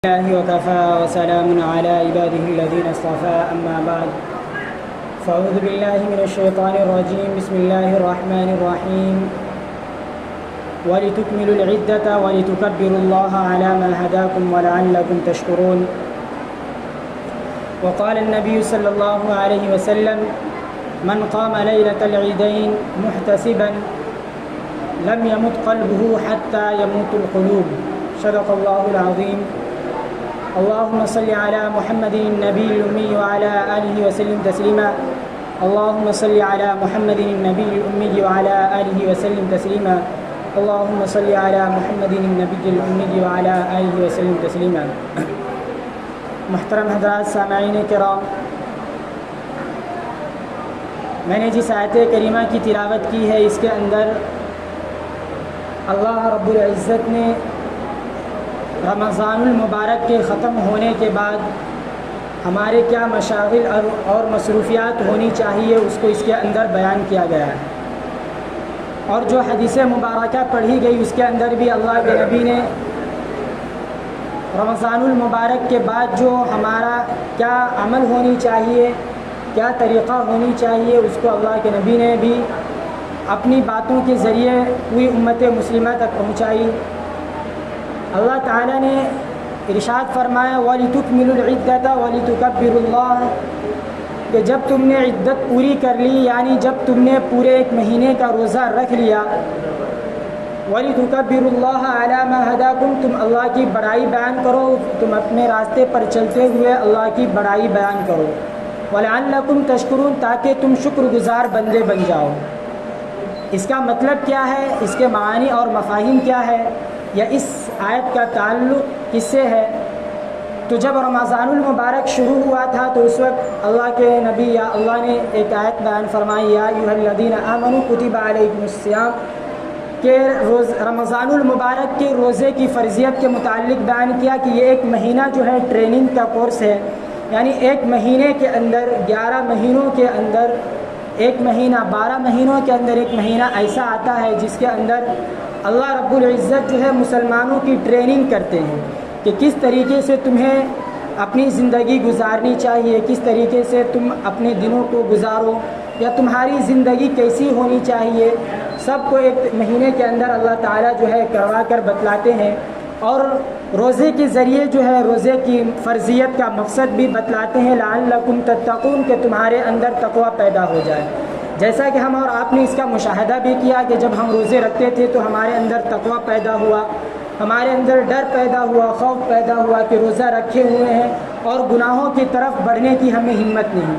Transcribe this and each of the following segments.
الله وكفى وسلام على عباده الذين اصطفى أما بعد فأعوذ بالله من الشيطان الرجيم بسم الله الرحمن الرحيم ولتكملوا العدة ولتكبروا الله على ما هداكم ولعلكم تشكرون. وقال النبي صلى الله عليه وسلم من قام ليلة العيدين محتسبا لم يمت قلبه حتى يموت القلوب. صدق الله العظيم. اللهم صل على محمد النبي الأمي وعلى آله وسلم تسليما. اللهم صل على محمد النبي الأمي وعلى آله وسلم تسليما. اللهم صل على محمد النبي الأمي وعلى آله وسلم تسليما. محترم حضرات سامعین کرام، میں نے جس آیت کریمہ کی تلاوت کی ہے اس کے اندر اللہ رب العزت نے رمضان المبارک کے ختم ہونے کے بعد ہمارے کیا مشاغل اور مصروفیات ہونی چاہیے اس کو اس کے اندر بیان کیا گیا ہے، اور جو حدیث مبارکہ پڑھی گئی اس کے اندر بھی اللہ کے نبی نے رمضان المبارک کے بعد جو ہمارا کیا عمل ہونی چاہیے، کیا طریقہ ہونی چاہیے، اس کو اللہ کے نبی نے بھی اپنی باتوں کے ذریعے پوری امت مسلمہ تک پہنچائی. اللہ تعالیٰ نے ارشاد فرمایا وَلِتُكْمِلُوا الْعِدَّةَ وَلِتُكَبِّرُوا اللَّهَ، کہ جب تم نے عدت پوری کر لی، یعنی جب تم نے پورے ایک مہینے کا روزہ رکھ لیا، وَلِتُكَبِّرُوا اللَّهَ عَلَى مَا هَدَاكُمْ، تم اللہ کی بڑائی بیان کرو، تم اپنے راستے پر چلتے ہوئے اللہ کی بڑائی بیان کرو، وَلَعَلَّكُمْ تَشْكُرُونَ، تاکہ تم شکر گزار بندے بن جاؤ. اس کا مطلب کیا ہے، اس کے معانی اور مفاہیم کیا ہے، یا اس آیت کا تعلق کس سے ہے؟ تو جب رمضان المبارک شروع ہوا تھا تو اس وقت اللہ کے نبی یا اللہ نے ایک آیت بیان فرمائی یا ایھا الذین آمنوا کتب علیکم الصیام، کہ رمضان المبارک کے روزے کی فرضیت کے متعلق بیان کیا کہ یہ ایک مہینہ جو ہے ٹریننگ کا کورس ہے، یعنی ایک مہینے کے اندر 11 مہینوں کے اندر ایک مہینہ 12 مہینوں کے اندر ایک مہینہ ایسا آتا ہے جس کے اندر اللہ رب العزت جو ہے مسلمانوں کی ٹریننگ کرتے ہیں کہ کس طریقے سے تمہیں اپنی زندگی گزارنی چاہیے، کس طریقے سے تم اپنے دنوں کو گزارو، یا تمہاری زندگی کیسی ہونی چاہیے، سب کو ایک مہینے کے اندر اللہ تعالیٰ جو ہے کروا کر بتلاتے ہیں. اور روزے کے ذریعے جو ہے روزے کی فرضیت کا مقصد بھی بتلاتے ہیں لعلکم تتقون، کہ تمہارے اندر تقوی پیدا ہو جائے. جیسا کہ ہم اور آپ نے اس کا مشاہدہ بھی کیا کہ جب ہم روزے رکھتے تھے تو ہمارے اندر تقوی پیدا ہوا، ہمارے اندر ڈر پیدا ہوا، خوف پیدا ہوا کہ روزہ رکھے ہوئے ہیں اور گناہوں کی طرف بڑھنے کی ہمیں ہمت نہیں،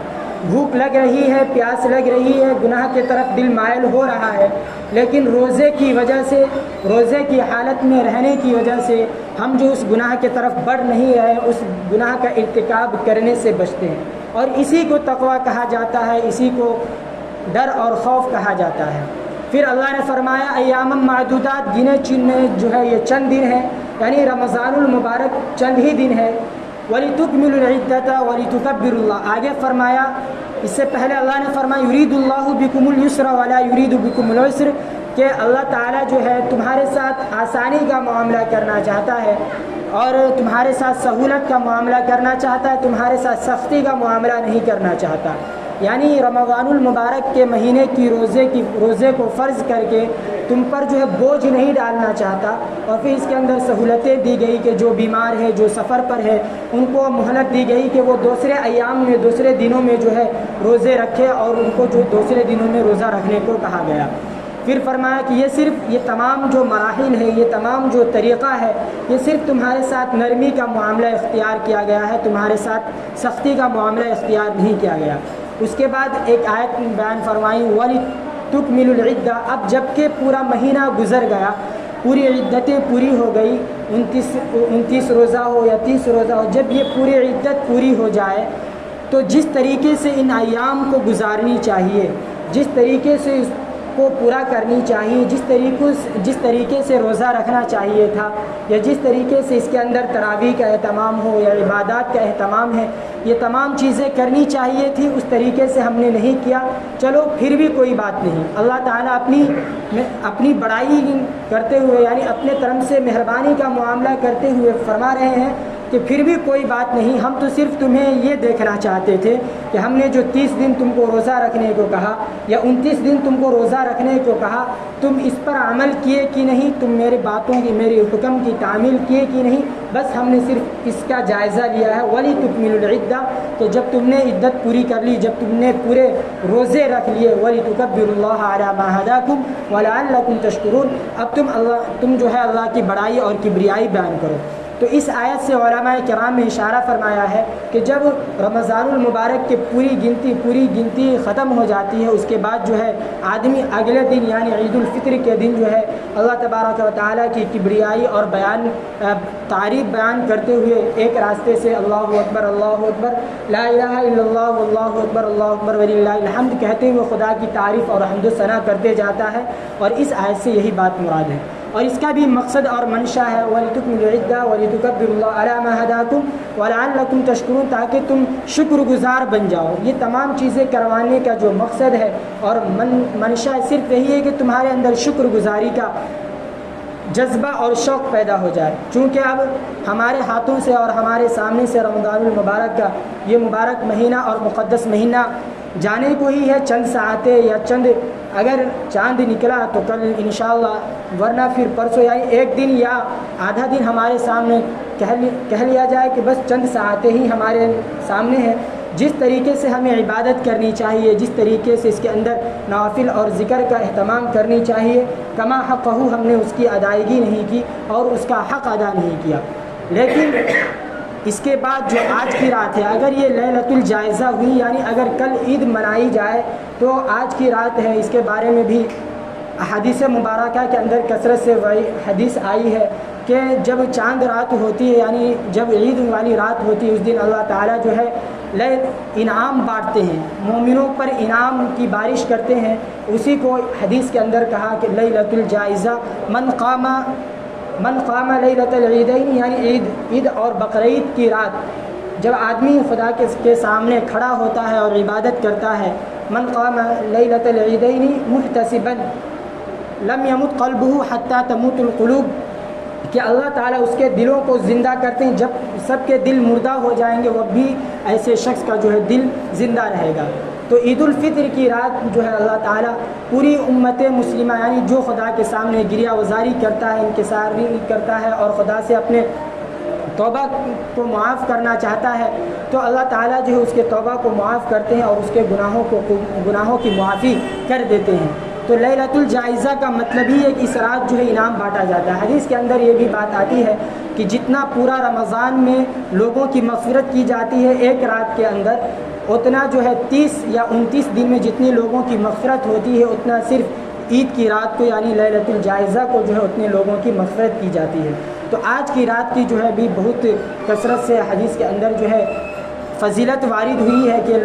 بھوک لگ رہی ہے، پیاس لگ رہی ہے، گناہ کی طرف دل مائل ہو رہا ہے، لیکن روزے کی وجہ سے، روزے کی حالت میں رہنے کی وجہ سے ہم جو اس گناہ کی طرف بڑھ نہیں رہے، اس گناہ کا ارتکاب کرنے سے بچتے ہیں، اور اسی کو تقوی کہا جاتا ہے، اسی کو ڈر اور خوف کہا جاتا ہے. پھر اللہ نے فرمایا ایام معدودات، گنے چنے جو ہے یہ چند دن ہیں، یعنی رمضان المبارک چند ہی دن ہے. وَلِتُكْمِلُوا الْعِدَّةَ وَلِتُكَبِّرُوا اللَّهَ، آگے فرمایا، اس سے پہلے اللہ نے فرمایا يُرِيدُ اللَّهُ بِكُمُ الْيُسْرَ وَلَا يُرِيدُ بِكُمُ الْعُسْرَ، کہ اللہ تعالیٰ جو ہے تمہارے ساتھ آسانی کا معاملہ کرنا چاہتا ہے اور تمہارے ساتھ سہولت کا معاملہ کرنا چاہتا ہے، تمہارے ساتھ سختی کا معاملہ نہیں کرنا چاہتا. یعنی رمضان المبارک کے مہینے کی روزے کو فرض کر کے تم پر جو ہے بوجھ نہیں ڈالنا چاہتا، اور پھر اس کے اندر سہولتیں دی گئی کہ جو بیمار ہے، جو سفر پر ہے، ان کو مہلت دی گئی کہ وہ دوسرے ایام میں، دوسرے دنوں میں جو ہے روزے رکھے، اور ان کو جو دوسرے دنوں میں روزہ رکھنے کو کہا گیا. پھر فرمایا کہ یہ تمام جو مراحل ہے، یہ تمام جو طریقہ ہے، یہ صرف تمہارے ساتھ نرمی کا معاملہ اختیار کیا گیا ہے، تمہارے ساتھ سختی کا معاملہ اختیار نہیں کیا گیا. اس کے بعد ایک آیت بیان فرمائی وَلِتُكْمِلُوا الْعِدَّةَ، اب جب کہ پورا مہینہ گزر گیا، پوری عدتیں پوری ہو گئی، 29 روزہ ہو یا 30 روزہ ہو، جب یہ پوری عدت پوری ہو جائے تو جس طریقے سے ان ایام کو گزارنی چاہیے، جس طریقے سے اس کو پورا کرنی چاہیے، جس طریقے سے روزہ رکھنا چاہیے تھا، یا جس طریقے سے اس کے اندر تراویح کا اہتمام ہو یا عبادات کا اہتمام ہے، یہ تمام چیزیں کرنی چاہیے تھی، اس طریقے سے ہم نے نہیں کیا. چلو پھر بھی کوئی بات نہیں، اللہ تعالیٰ اپنی بڑائی کرتے ہوئے، یعنی اپنے طرف سے مہربانی کا معاملہ کرتے ہوئے فرما رہے ہیں کہ پھر بھی کوئی بات نہیں، ہم تو صرف تمہیں یہ دیکھنا چاہتے تھے کہ ہم نے جو 30 دن تم کو روزہ رکھنے کو کہا یا 29 دن تم کو روزہ رکھنے کو کہا، تم اس پر عمل کیے کہ نہیں، تم میرے باتوں کی، میرے حکم کی تعمیل کیے کہ نہیں، بس ہم نے صرف اس کا جائزہ لیا ہے۔ وَلِتُكْمِلُوا الْعِدَّةَ، کہ جب تم نے عدت پوری کر لی، جب تم نے پورے روزے رکھ لیے، وَلِتُكَبِّرُوا اللَّهَ عَلَى مَا هَدَاكُمْ وَلَعَلَّكُمْ تَشْكُرُونَ۔ اب تم جو ہے اللہ کی بڑائی اور کبریائی بیان کرو۔ تو اس آیت سے علماء کرام نے اشارہ فرمایا ہے کہ جب رمضان المبارک کی پوری گنتی ختم ہو جاتی ہے، اس کے بعد جو ہے آدمی اگلے دن یعنی عید الفطر کے دن جو ہے اللہ تبارک و تعالیٰ کی کبریائی اور تعریف بیان کرتے ہوئے ایک راستے سے اللہ اکبر لا الہ الا اللہ واللہ اکبر اللہ اکبر وللہ الحمد کہتے ہوئے خدا کی تعریف اور حمد و ثنا کرتے جاتا ہے، اور اس آیت سے یہی بات مراد ہے۔ اور اس کا بھی مقصد اور منشا ہے وَلِتُكْمِلُوا الْعِدَّةَ وَلِتُكَبِّرُوا اللَّهَ عَلَى مَا هَدَاكُمْ وَلَعَلَّكُمْ تَشْكُرُونَ، تاکہ تم شکر گزار بن جاؤ۔ یہ تمام چیزیں کروانے کا جو مقصد ہے اور منشا صرف یہی ہے کہ تمہارے اندر شکر گزاری کا جذبہ اور شوق پیدا ہو جائے، چونکہ اب ہمارے ہاتھوں سے اور ہمارے سامنے سے رمضان المبارک کا یہ مبارک مہینہ اور مقدس مہینہ جانے کو ہی ہے، چند ساعتیں یا اگر چاند نکلا تو کل انشاءاللہ، ورنہ پھر پرسوں یعنی ایک دن یا آدھا دن ہمارے سامنے کہہ لیا جائے کہ بس چند ساعتیں ہی ہمارے سامنے ہیں۔ جس طریقے سے ہمیں عبادت کرنی چاہیے، جس طریقے سے اس کے اندر نوافل اور ذکر کا اہتمام کرنی چاہیے، کما حقہ ہم نے اس کی ادائیگی نہیں کی اور اس کا حق ادا نہیں کیا۔ لیکن اس کے بعد جو آج کی رات ہے، اگر یہ لیلۃ الجائزہ ہوئی یعنی اگر کل عید منائی جائے تو آج کی رات ہے، اس کے بارے میں بھی احادیث مبارکہ کے اندر کثرت سے وہی حدیث آئی ہے کہ جب چاند رات ہوتی ہے یعنی جب عید والی رات ہوتی ہے، اس دن اللہ تعالیٰ جو ہے انعام بانٹتے ہیں، مومنوں پر انعام کی بارش کرتے ہیں۔ اسی کو حدیث کے اندر کہا کہ لیلۃ الجائزہ من قام لیلۃ العیدین، یعنی عید اور بقرعید کی رات جب آدمی خدا کے سامنے کھڑا ہوتا ہے اور عبادت کرتا ہے، من قام لیلۃ العیدین محتسبا لم يمت قلبه حتى تموت القلوب، کہ اللہ تعالیٰ اس کے دلوں کو زندہ کرتے ہیں، جب سب کے دل مردہ ہو جائیں گے وہ بھی ایسے شخص کا جو ہے دل زندہ رہے گا۔ تو عید الفطر کی رات جو ہے اللہ تعالیٰ پوری امت مسلمہ یعنی جو خدا کے سامنے گریہ وزاری کرتا ہے، انکساری کرتا ہے اور خدا سے اپنے توبہ کو معاف کرنا چاہتا ہے، تو اللہ تعالیٰ جو ہے اس کے توبہ کو معاف کرتے ہیں اور اس کے گناہوں کی معافی کر دیتے ہیں۔ تو لیلۃ الجائزہ کا مطلب ہی ہے کہ اس رات جو ہے انعام بانٹا جاتا ہے۔ حدیث کے اندر یہ بھی بات آتی ہے کہ جتنا پورا رمضان میں لوگوں کی مغفرت کی جاتی ہے ایک رات کے اندر، اتنا جو ہے 30 یا 29 دن میں جتنی لوگوں کی مغفرت ہوتی ہے اتنا صرف عید کی رات کو یعنی لیلۃ الجائزہ کو جو ہے اتنے لوگوں کی مغفرت کی جاتی ہے۔ تو آج کی رات کی جو ہے بھی بہت کثرت سے حدیث کے اندر جو ہے فضیلت وارد ہوئی ہے کہ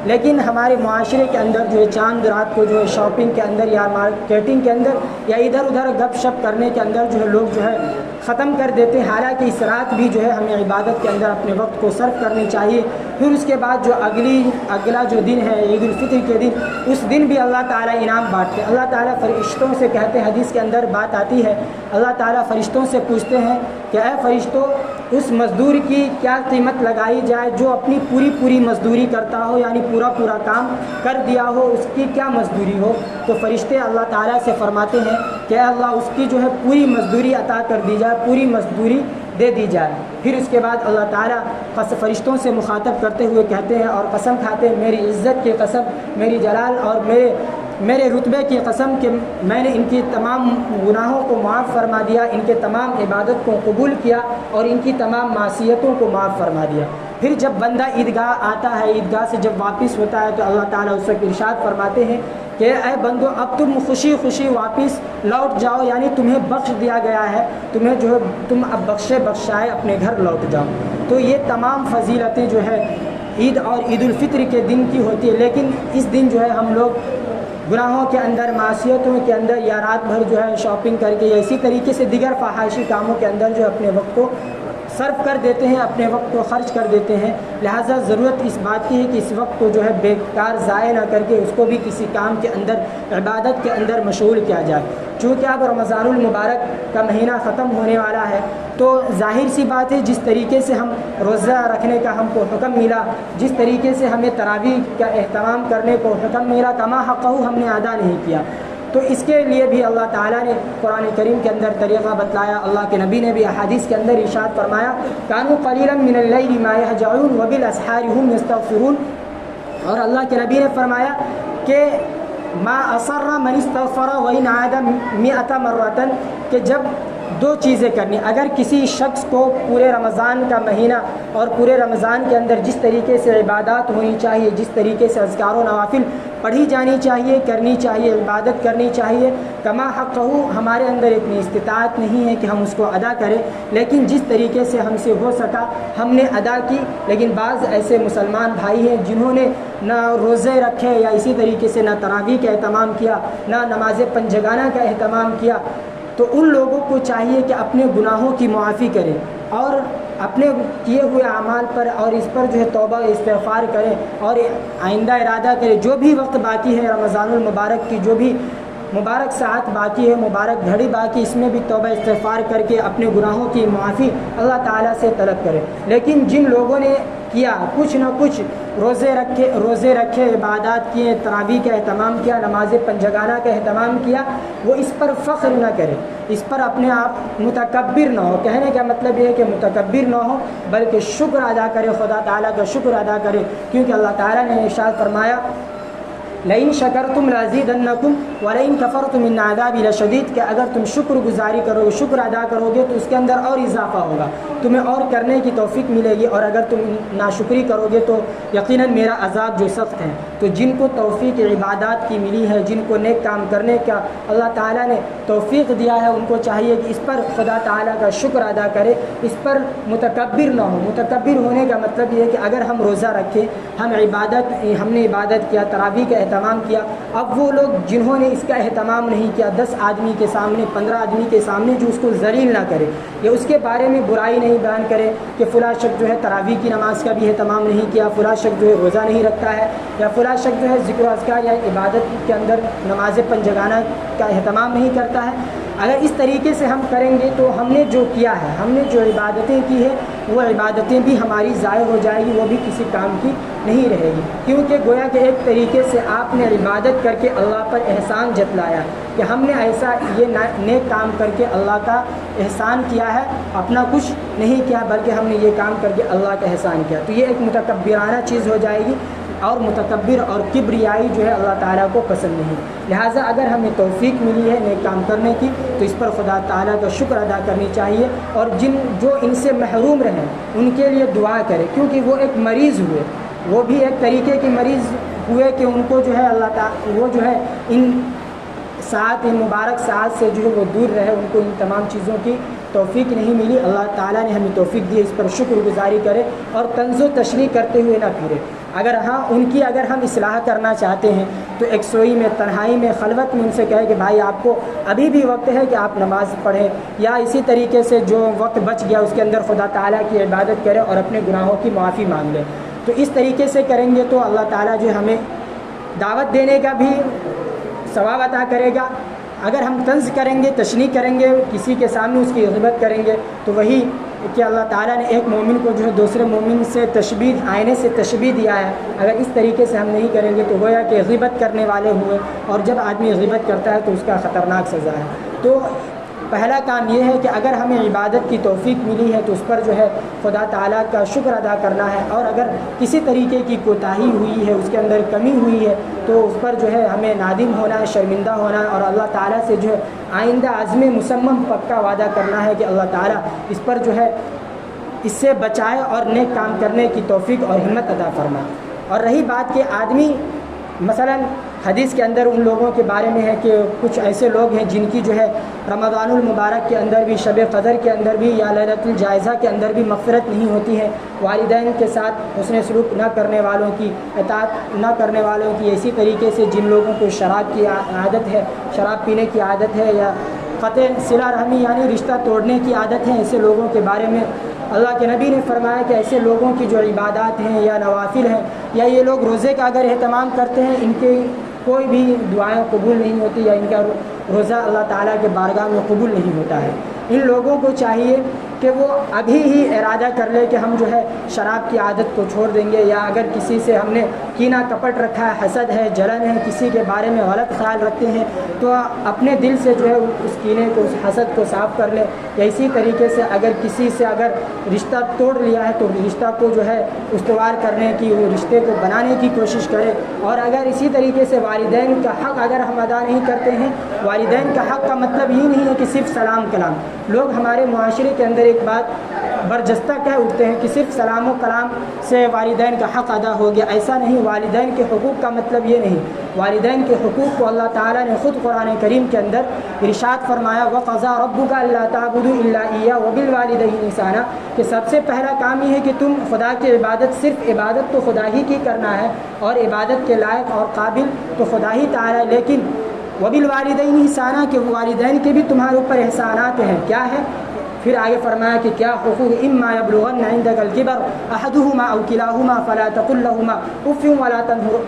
لیکن ہمارے معاشرے کے اندر جو ہے چاند رات کو جو ہے شاپنگ کے اندر یا مارکیٹنگ کے اندر یا ادھر ادھر گپ شپ کرنے کے اندر جو ہے لوگ جو ہے ختم کر دیتے ہیں، حالانکہ اس رات بھی جو ہے ہمیں عبادت کے اندر اپنے وقت کو صرف کرنی چاہیے۔ پھر اس کے بعد جو اگلا جو دن ہے عید الفطر کے دن، اس دن بھی اللہ تعالیٰ انعام بانٹتے ہیں۔ اللہ تعالیٰ فرشتوں سے کہتے ہیں، حدیث کے اندر بات آتی ہے، اللہ تعالیٰ فرشتوں سے پوچھتے ہیں کہ اے فرشتوں، اس مزدور کی کیا قیمت لگائی جائے جو اپنی پوری مزدوری کرتا ہو یعنی پورا کام کر دیا ہو، اس کی کیا مزدوری ہو؟ تو فرشتے اللہ تعالیٰ سے فرماتے ہیں کہ اللہ اس کی جو ہے پوری مزدوری عطا کر دی جائے، پوری مزدوری دے دی جائے۔ پھر اس کے بعد اللہ تعالیٰ فرشتوں سے مخاطب کرتے ہوئے کہتے ہیں اور قسم کھاتے ہیں، میری عزت کی قسم، میری جلال اور میرے رتبے کی قسم کہ میں نے ان کی تمام گناہوں کو معاف فرما دیا، ان کے تمام عبادت کو قبول کیا اور ان کی تمام معصیتوں کو معاف فرما دیا۔ پھر جب بندہ عیدگاہ آتا ہے، عیدگاہ سے جب واپس ہوتا ہے تو اللہ تعالیٰ اس وقت ارشاد فرماتے ہیں کہ اے بندو، اب تم خوشی واپس لوٹ جاؤ، یعنی تمہیں بخش دیا گیا ہے، تمہیں جو ہے تم اب بخشائے اپنے گھر لوٹ جاؤ۔ تو یہ تمام فضیلتیں جو ہے عید اور عید الفطر کے دن کی ہوتی ہے، لیکن اس دن جو ہے ہم لوگ گناہوں کے اندر، معصیتوں کے اندر یا رات بھر جو ہے شاپنگ کر کے یا اسی طریقے سے دیگر فحاشی کاموں کے اندر جو اپنے وقت کو صرف کر دیتے ہیں، اپنے وقت کو خرچ کر دیتے ہیں۔ لہٰذا ضرورت اس بات کی ہے کہ اس وقت کو جو ہے بیکار ضائع نہ کر کے اس کو بھی کسی کام کے اندر، عبادت کے اندر مشغول کیا جائے۔ چونکہ اب رمضان المبارک کا مہینہ ختم ہونے والا ہے، تو ظاہر سی بات ہے جس طریقے سے ہم روزہ رکھنے کا ہم کو حکم ملا، جس طریقے سے ہمیں تراویح کا اہتمام کرنے کو حکم ملا، کما حقہ ہم نے ادا نہیں کیا۔ تو اس کے لیے بھی اللہ تعالیٰ نے قرآن کریم کے اندر طریقہ بتلایا، اللہ کے نبی نے بھی احادیث کے اندر ارشاد فرمایا، کانوا قلیلا من اللیل ما یہجعون وبالاسحار هم یستغفرون، اور اللہ کے نبی نے فرمایا کہ ما اصر من استغفر وان عاد 100 مرۃ، کہ جب دو چیزیں کرنی، اگر کسی شخص کو پورے رمضان کا مہینہ اور پورے رمضان کے اندر جس طریقے سے عبادات ہونی چاہیے، جس طریقے سے اذکار و نوافل پڑھی جانی چاہیے، کرنی چاہیے، عبادت کرنی چاہیے، کما حقہ، ہمارے اندر اتنی استطاعت نہیں ہے کہ ہم اس کو ادا کریں، لیکن جس طریقے سے ہم سے ہو سکا ہم نے ادا کی۔ لیکن بعض ایسے مسلمان بھائی ہیں جنہوں نے نہ روزے رکھے یا اسی طریقے سے نہ تراویح کا اہتمام کیا، نہ نماز پنجگانہ کا اہتمام کیا، تو ان لوگوں کو چاہیے کہ اپنے گناہوں کی معافی کریں اور اپنے کیے ہوئے اعمال پر اور اس پر جو ہے توبہ استغفار کریں اور آئندہ ارادہ کریں۔ جو بھی وقت باقی ہے رمضان المبارک کی، جو بھی مبارک ساعت باقی ہے، مبارک گھڑی باقی، اس میں بھی توبہ استغفار کر کے اپنے گناہوں کی معافی اللہ تعالیٰ سے طلب کریں۔ لیکن جن لوگوں نے کیا کچھ نہ کچھ، روزے رکھے، عبادات کیے، تراویح کا اہتمام کیا، نماز پنجگانہ کا اہتمام کیا، وہ اس پر فخر نہ کرے، اس پر اپنے آپ متکبر نہ ہو۔ کہنے کا مطلب یہ ہے کہ متکبر نہ ہو، بلکہ شکر ادا کرے، خدا تعالیٰ کا شکر ادا کرے، کیونکہ اللہ تعالیٰ نے ارشاد فرمایا لئن شکرتم لازیدنکم ولئن کفرتم ان عذابی لشدید، کہ اگر تم شکر گزاری کرو گے، شکر ادا کرو گے تو اس کے اندر اور اضافہ ہوگا، تمہیں اور کرنے کی توفیق ملے گی، اور اگر تم ناشکری کرو گے تو یقیناً میرا عذاب جو سخت ہے۔ تو جن کو توفیق عبادات کی ملی ہے، جن کو نیک کام کرنے کا اللہ تعالیٰ نے توفیق دیا ہے، ان کو چاہیے کہ اس پر خدا تعالیٰ کا شکر ادا کرے، اس پر متکبر نہ ہو۔ متکبر ہونے کا مطلب یہ ہے کہ اگر ہم روزہ رکھیں، ہم نے عبادت کیا، تراویح کا اہتمام کیا، اب وہ لوگ جنہوں نے اس کا اہتمام نہیں کیا، 10 آدمی کے سامنے، 15 آدمی کے سامنے جو اس کو ذلیل نہ کرے یا اس کے بارے میں برائی نہیں بیان کرے کہ فلاں شخص جو ہے تراویح کی نماز کا بھی اہتمام نہیں کیا، فلاں شخص جو ہے روزہ نہیں رکھتا ہے، یا فلاں شخص جو ہے ذکر و اذکار یا عبادت کے اندر نماز پنجگانہ کا اہتمام نہیں کرتا ہے۔ اگر اس طریقے سے ہم کریں گے تو ہم نے جو کیا ہے، ہم نے جو عبادتیں کی ہے، وہ عبادتیں بھی ہماری ضائع ہو جائے گی، وہ بھی کسی کام کی نہیں رہے گی، کیونکہ گویا کہ ایک طریقے سے آپ نے عبادت کر کے اللہ پر احسان جتلایا کہ ہم نے ایسا یہ نیک کام کر کے اللہ کا احسان کیا ہے، اپنا کچھ نہیں کیا بلکہ ہم نے یہ کام کر کے اللہ کا احسان کیا۔ تو یہ ایک متکبرانہ چیز ہو جائے گی، اور متکبر اور کبریائی جو ہے اللہ تعالیٰ کو پسند نہیں۔ لہٰذا اگر ہمیں توفیق ملی ہے نیک کام کرنے کی تو اس پر خدا تعالیٰ کا شکر ادا کرنی چاہیے، اور جو ان سے محروم رہیں ان کے لیے دعا کرے، کیونکہ وہ ایک مریض ہوئے، وہ بھی ایک طریقے کے مریض ہوئے کہ ان کو جو ہے اللہ تعالیٰ وہ جو ہے ان مبارک ساعت سے جو ہے وہ دور رہے، ان کو ان تمام چیزوں کی توفیق نہیں ملی۔ اللہ تعالیٰ نے ہمیں توفیق دی، اس پر شکر گزاری کرے اور طنز و تشریح کرتے ہوئے نہ پھرے۔ اگر ہم اصلاح کرنا چاہتے ہیں تو ایک سوئی میں، تنہائی میں، خلوت میں ان سے کہے کہ بھائی آپ کو ابھی بھی وقت ہے کہ آپ نماز پڑھیں، یا اسی طریقے سے جو وقت بچ گیا اس کے اندر خدا تعالیٰ کی عبادت کرے اور اپنے گناہوں کی معافی مانگ لے۔ تو اس طریقے سے کریں گے تو اللہ تعالیٰ جو ہمیں دعوت دینے کا بھی ثواب عطا کرے گا۔ اگر ہم طنز کریں گے، تشنیع کریں گے، کسی کے سامنے اس کی غیبت کریں گے، تو وہی کہ اللہ تعالیٰ نے ایک مومن کو جو ہے دوسرے مومن سے تشبیہ، آئینے سے تشبیہ دیا ہے، اگر اس طریقے سے ہم نہیں کریں گے تو گویا کہ غیبت کرنے والے ہوئے، اور جب آدمی غیبت کرتا ہے تو اس کا خطرناک سزا ہے۔ تو پہلا کام یہ ہے کہ اگر ہمیں عبادت کی توفیق ملی ہے تو اس پر جو ہے خدا تعالیٰ کا شکر ادا کرنا ہے، اور اگر کسی طریقے کی کوتاہی ہوئی ہے، اس کے اندر کمی ہوئی ہے، تو اس پر جو ہے ہمیں نادم ہونا ہے، شرمندہ ہونا ہے، اور اللہ تعالیٰ سے جو ہے آئندہ عزم مصمم پکا وعدہ کرنا ہے کہ اللہ تعالیٰ اس پر جو ہے اس سے بچائے اور نیک کام کرنے کی توفیق اور ہمت عطا فرمائے۔ اور رہی بات کہ آدمی مثلا حدیث کے اندر ان لوگوں کے بارے میں ہے کہ کچھ ایسے لوگ ہیں جن کی جو ہے رمضان المبارک کے اندر بھی، شب قدر کے اندر بھی، یا لیلۃ الجائزہ کے اندر بھی مغفرت نہیں ہوتی ہے، والدین کے ساتھ حسن سلوک نہ کرنے والوں کی، اطاعت نہ کرنے والوں کی، اسی طریقے سے جن لوگوں کو شراب کی عادت ہے، شراب پینے کی عادت ہے، یا قطع صلہ رحمی یعنی رشتہ توڑنے کی عادت ہے، ایسے لوگوں کے بارے میں اللہ کے نبی نے فرمایا کہ ایسے لوگوں کی جو عبادات ہیں یا نوافل ہیں یا یہ لوگ روزے کا اگر اہتمام کرتے ہیں ان کے کوئی بھی دعائیں قبول نہیں ہوتی یا ان کا روزہ اللہ تعالیٰ کے بارگاہ میں قبول نہیں ہوتا ہے۔ ان لوگوں کو چاہیے کہ وہ ابھی ہی ارادہ کر لے کہ ہم جو ہے شراب کی عادت کو چھوڑ دیں گے، یا اگر کسی سے ہم نے کینہ کپٹ رکھا ہے، حسد ہے، جلن ہے، کسی کے بارے میں غلط خیال رکھتے ہیں تو اپنے دل سے جو ہے اس کینے کو، اس حسد کو صاف کر لیں۔ یا اسی طریقے سے اگر کسی سے اگر رشتہ توڑ لیا ہے تو رشتہ کو جو ہے استوار کرنے کی، وہ رشتے کو بنانے کی کوشش کرے۔ اور اگر اسی طریقے سے والدین کا حق اگر ہم ادا نہیں کرتے ہیں، والدین کا حق کا مطلب یہ نہیں ہے کہ صرف سلام کلام۔ لوگ ہمارے معاشرے کے اندر ایک بات برجستہ کہہ اٹھتے ہیں کہ صرف سلام و کلام سے والدین کا حق ادا ہو گیا، ایسا نہیں۔ والدین کے حقوق کا مطلب یہ نہیں۔ والدین کے حقوق کو اللہ تعالیٰ نے خود قرآن کریم کے اندر ارشاد فرمایا، وَقَضَىٰ رَبُّكَ أَلَّا تَعْبُدُوا إِلَّا إِيَّاهُ وَبِالْوَالِدَيْنِ إِحْسَانًا، کہ سب سے پہلا کام یہ ہے کہ تم خدا کی عبادت، صرف عبادت تو خدا ہی کی کرنا ہے، اور عبادت کے لائق اور قابل تو خدا ہی تعالیٰ، لیکن وَبِالْوَالِدَيْنِ إِحْسَانًا، کہ والدین کے بھی تمہارے اوپر احسانات ہیں۔ کیا ہے؟ پھر آگے فرمایا کہ کیا حقوق، اما یبلغن عندک الکبر احدہما او کلاہما فلا تقل لہما اف ولا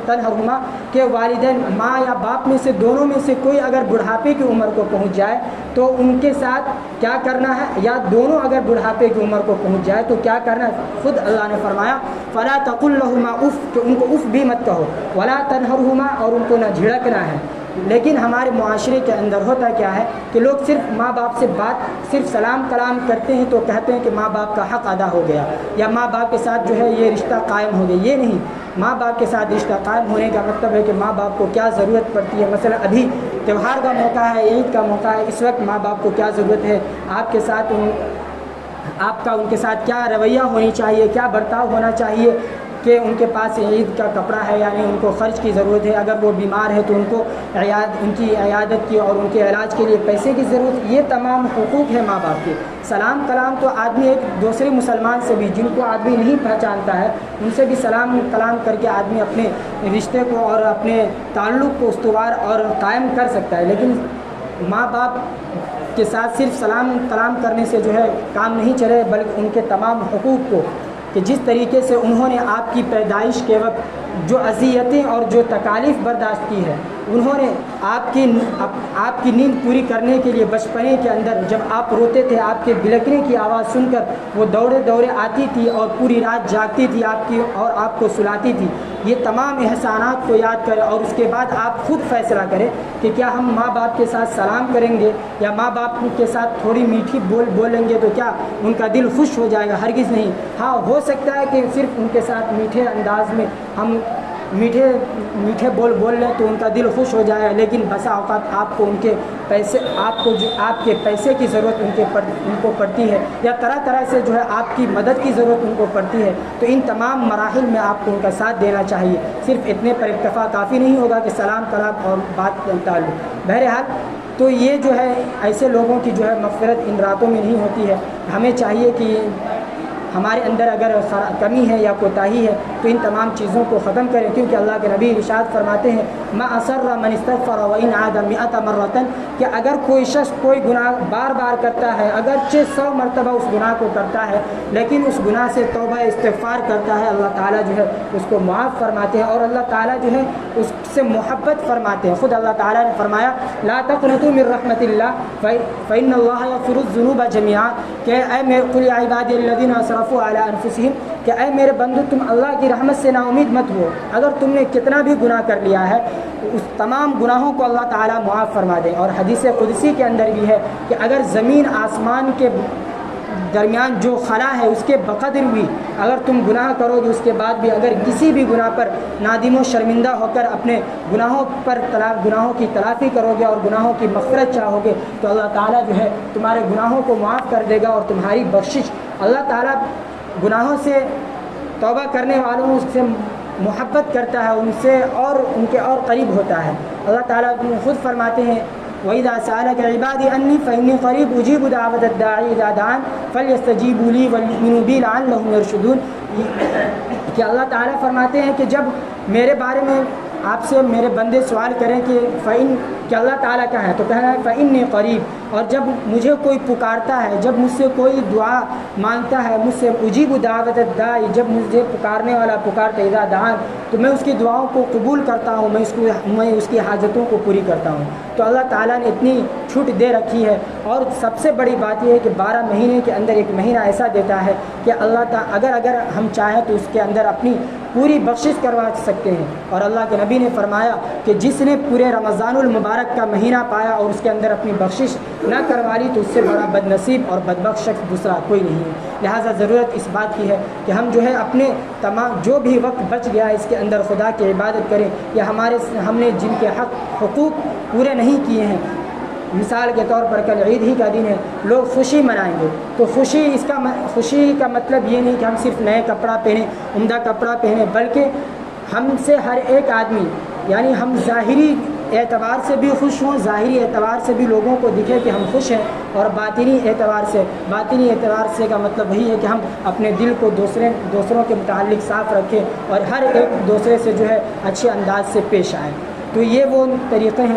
تنہرہما، کہ والدین ماں یا باپ میں سے دونوں میں سے کوئی اگر بڑھاپے کی عمر کو پہنچ جائے تو ان کے ساتھ کیا کرنا ہے، یا دونوں اگر بڑھاپے کی عمر کو پہنچ جائے تو کیا کرنا ہے۔ خود اللہ نے فرمایا فلا تقل لہما اف، کہ ان کو اف بھی مت کہو، ولا تنہرہما، اور ان کو نہ جھڑکنا ہے۔ لیکن ہمارے معاشرے کے اندر ہوتا کیا ہے کہ لوگ صرف ماں باپ سے بات، صرف سلام کلام کرتے ہیں تو کہتے ہیں کہ ماں باپ کا حق ادا ہو گیا، یا ماں باپ کے ساتھ جو ہے یہ رشتہ قائم ہو گیا۔ یہ نہیں، ماں باپ کے ساتھ رشتہ قائم ہونے کا مطلب ہے کہ ماں باپ کو کیا ضرورت پڑتی ہے۔ مثلا ابھی تہوار کا موقع ہے، عید کا موقع ہے، اس وقت ماں باپ کو کیا ضرورت ہے، آپ کے ساتھ آپ کا ان کے ساتھ کیا رویہ ہونی چاہیے، کیا برتاؤ ہونا چاہیے، کہ ان کے پاس عید کا کپڑا ہے، یعنی ان کو خرچ کی ضرورت ہے، اگر وہ بیمار ہے تو ان کو ان کی عیادت کی اور ان کے علاج کے لیے پیسے کی ضرورت۔ یہ تمام حقوق ہیں ماں باپ کے۔ سلام کلام تو آدمی ایک دوسرے مسلمان سے بھی، جن کو آدمی نہیں پہچانتا ہے، ان سے بھی سلام کلام کر کے آدمی اپنے رشتے کو اور اپنے تعلق کو استوار اور قائم کر سکتا ہے۔ لیکن ماں باپ کے ساتھ صرف سلام کلام کرنے سے جو ہے کام نہیں چلے، بلکہ ان کے تمام حقوق کو، کہ جس طریقے سے انہوں نے آپ کی پیدائش کے وقت جو اذیتیں اور جو تکالیف برداشت کی ہے، انہوں نے آپ کی نیند پوری کرنے کے لیے بچپنے کے اندر جب آپ روتے تھے، آپ کے بلکنے کی آواز سن کر وہ دوڑے دوڑے آتی تھی اور پوری رات جاگتی تھی آپ کی اور آپ کو سلاتی تھی۔ یہ تمام احسانات کو یاد کریں اور اس کے بعد آپ خود فیصلہ کریں کہ کیا ہم ماں باپ کے ساتھ سلام کریں گے، یا ماں باپ کے ساتھ تھوڑی میٹھی بولیں گے تو کیا ان کا دل خوش ہو جائے گا؟ ہرگز نہیں۔ ہاں، ہو سکتا ہے کہ صرف ان کے ساتھ میٹھے انداز میں ہم میٹھے بول لیں تو ان کا دل خوش ہو جائے، لیکن بسا اوقات آپ کو ان کے پیسے، آپ کے پیسے کی ضرورت ان کو پڑتی ہے، یا طرح طرح سے جو ہے آپ کی مدد کی ضرورت ان کو پڑتی ہے، تو ان تمام مراحل میں آپ کو ان کا ساتھ دینا چاہیے۔ صرف اتنے پر اکتفا کافی نہیں ہوگا کہ سلام کلام اور بات تعلق۔ بہرحال تو یہ جو ہے ایسے لوگوں کی جو ہے مغفرت ان راتوں میں نہیں ہوتی ہے۔ ہمیں چاہیے کہ ہمارے اندر اگر کمی ہے یا کوتاہی ہے تو ان تمام چیزوں کو ختم کریں، کیونکہ اللہ کے نبی ارشاد فرماتے ہیں ما اصر من استغفر وان عاد 100 مرة، کہ اگر کوئی شخص کوئی گناہ بار بار کرتا ہے، اگرچہ 100 مرتبہ اس گناہ کو کرتا ہے، لیکن اس گناہ سے توبہ استغفار کرتا ہے، اللہ تعالیٰ جو ہے اس کو معاف فرماتے ہیں اور اللہ تعالیٰ جو ہے اس سے محبت فرماتے ہیں۔ خود اللہ تعالیٰ نے فرمایا لا تقنطوا من رحمت اللہ فإن اللہ یغفر الذنوب جميعا، کہ اے میرے قل یا عبادی الذین اسرفوا علی انفسہم، کہ اے میرے بندو تم اللہ کی رحمت سے نا امید مت ہو۔ اگر تم نے کتنا بھی گناہ کر لیا ہے، اس تمام گناہوں کو اللہ تعالیٰ معاف فرما دے۔ اور حدیث قدسی کے اندر بھی ہے کہ اگر زمین آسمان کے درمیان جو خلا ہے اس کے بقدر بھی اگر تم گناہ کرو گے، اس کے بعد بھی اگر کسی بھی گناہ پر نادم و شرمندہ ہو کر اپنے گناہوں کی تلافی کرو گے اور گناہوں کی مغفرت چاہو گے تو اللہ تعالیٰ جو ہے تمہارے گناہوں کو معاف کر دے گا اور تمہاری بخشش۔ اللہ تعالیٰ گناہوں سے توبہ کرنے والوں سے محبت کرتا ہے، ان سے اور ان کے اور قریب ہوتا ہے۔ اللہ تعالیٰ خود فرماتے ہیں وَإِذَا سَأَلَكَ عِبَادِي عَنِّي فَإِنِّي قَرِيبٌ أُجِيبُ دَعْوَةَ الدَّاعِ إِذَا دَعَانِ فَلْيَسْتَجِيبُوا لِي وَلْيُؤْمِنُوا بِي لَعَلَّهُمْ يَرْشُدُونَ، کہ اللہ تعالیٰ فرماتے ہیں کہ جب میرے بارے میں آپ سے میرے بندے سوال کریں کہ کہ اللہ تعالیٰ کیا ہے، تو کہنا ہے فَإِنِّي قَرِيب، اور جب مجھے کوئی پکارتا ہے، جب مجھ سے کوئی دعا مانگتا ہے، مجھ سے اجیب دعوت الداعی، جب مجھے پکارنے والا پکارتا ہے اذا دعان، تو میں اس کی دعاؤں کو قبول کرتا ہوں، میں اس کی حاجتوں کو پوری کرتا ہوں۔ تو اللہ تعالیٰ نے اتنی چھوٹ دے رکھی ہے، اور سب سے بڑی بات یہ ہے کہ 12 مہینے کے اندر ایک مہینہ ایسا دیتا ہے کہ اللہ تعالیٰ اگر ہم چاہیں تو اس کے اندر اپنی پوری بخشش کروا سکتے ہیں۔ اور اللہ کے نبی نے فرمایا کہ جس نے پورے رمضان المبارک کا مہینہ پایا اور اس کے اندر اپنی بخشش نہ کروا لی تو اس سے بڑا بد نصیب اور بدبخت شخص دوسرا کوئی نہیں ہے۔ لہٰذا ضرورت اس بات کی ہے کہ ہم جو ہے اپنے تمام جو بھی وقت بچ گیا ہے اس کے اندر خدا کی عبادت کریں، یا ہم نے جن کے حقوق پورے نہیں کیے ہیں، مثال کے طور پر کل عید ہی کا دن ہے، لوگ خوشی منائیں گے، تو خوشی کا مطلب یہ نہیں کہ ہم صرف نئے کپڑا پہنیں، عمدہ کپڑا پہنیں، بلکہ ہم سے ہر ایک آدمی، یعنی ہم ظاہری اعتبار سے بھی خوش ہوں، ظاہری اعتبار سے بھی لوگوں کو دکھے کہ ہم خوش ہیں، اور باطنی اعتبار سے کا مطلب وہی ہے کہ ہم اپنے دل کو دوسروں کے متعلق صاف رکھیں اور ہر ایک دوسرے سے جو ہے اچھے انداز سے پیش آئیں۔ تو یہ وہ طریقے ہیں